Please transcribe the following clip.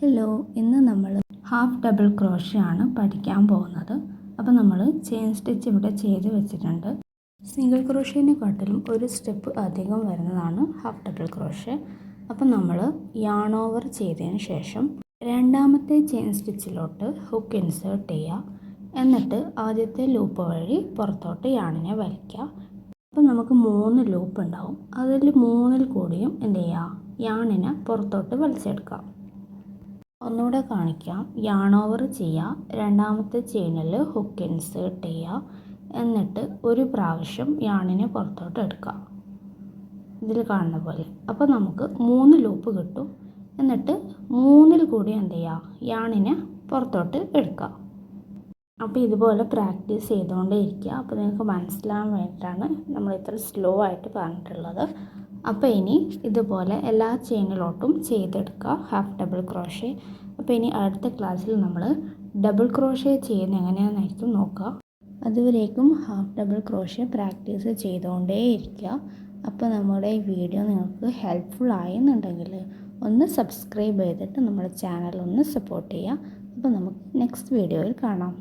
Hello, ഇന്ന് നമ്മൾ half double crochet ആണ് പഠിക്കാൻ പോകുന്നത്. അപ്പോൾ നമ്മൾ ചെയിൻ സ്റ്റിച്ച് ഇവിടെ ചെയ്ത് വെച്ചിട്ടുണ്ട്. സിംഗിൾ ക്രോഷ്യനെക്കാട്ടിലും ഒരു സ്റ്റെപ്പ് അധികം വരുന്നതാണ് ഹാഫ് ഡബിൾ ക്രോഷ്യ. അപ്പോൾ നമ്മൾ യാൺ ഓവർ ചെയ്തതിന് ശേഷം രണ്ടാമത്തെ ചെയിൻ സ്റ്റിച്ചിലോട്ട് ഹുക്ക് ഇൻസേർട്ട് ചെയ്യുക. എന്നിട്ട് ആദ്യത്തെ ലൂപ്പ് വഴി പുറത്തോട്ട് യാണിനെ വലിക്കുക. അപ്പോൾ നമുക്ക് 3 ലൂപ്പ് ഉണ്ടാവും. അതിൽ 3-ൽ കൂടിയും എന്ത് ചെയ്യുക, യാണിനെ പുറത്തോട്ട് വലിച്ചെടുക്കാം. ഒന്നുകൂടെ കാണിക്കാം. യാൺ ഓവർ ചെയ്യുക, രണ്ടാമത്തെ ചെയിനിൽ ഹുക്ക് ഇൻസേർട്ട് ചെയ്യുക, എന്നിട്ട് ഒരു പ്രാവശ്യം യാണിനെ പുറത്തോട്ട് എടുക്കുക, ഇതിൽ കാണുന്ന പോലെ. അപ്പോൾ നമുക്ക് 3 ലൂപ്പ് കിട്ടും. എന്നിട്ട് 3-ൽ കൂടി എന്ത് ചെയ്യുക, യാണിനെ പുറത്തോട്ട് എടുക്കുക. അപ്പോൾ ഇതുപോലെ പ്രാക്ടീസ് ചെയ്തുകൊണ്ടേ ഇരിക്കുക. അപ്പോൾ നിങ്ങൾക്ക് മനസ്സിലാകാൻ വേണ്ടിയിട്ടാണ് നമ്മൾ ഇത്ര സ്ലോ ആയിട്ട് പറഞ്ഞിട്ടുള്ളത്. അപ്പോൾ ഇനി ഇതുപോലെ എല്ലാ ചെയിനിലോട്ടും ചെയ്തെടുക്കുക ഹാഫ് ഡബിൾ ക്രോഷ്യ. അപ്പോൾ ഇനി അടുത്ത ക്ലാസ്സിൽ നമ്മൾ ഡബിൾ ക്രോഷ്യ ചെയ്യുന്നത് എങ്ങനെയാണെന്നായിരിക്കും നോക്കുക. അതുവരേക്കും ഹാഫ് ഡബിൾ ക്രോഷ്യ പ്രാക്ടീസ് ചെയ്തുകൊണ്ടേ ഇരിക്കുക. അപ്പോൾ നമ്മുടെ ഈ വീഡിയോ നിങ്ങൾക്ക് ഹെൽപ്ഫുൾ ആയെന്നുണ്ടെങ്കിൽ ഒന്ന് സബ്സ്ക്രൈബ് ചെയ്തിട്ട് നമ്മുടെ ചാനൽ ഒന്ന് സപ്പോർട്ട് ചെയ്യുക. അപ്പോൾ നമുക്ക് നെക്സ്റ്റ് വീഡിയോയിൽ കാണാം.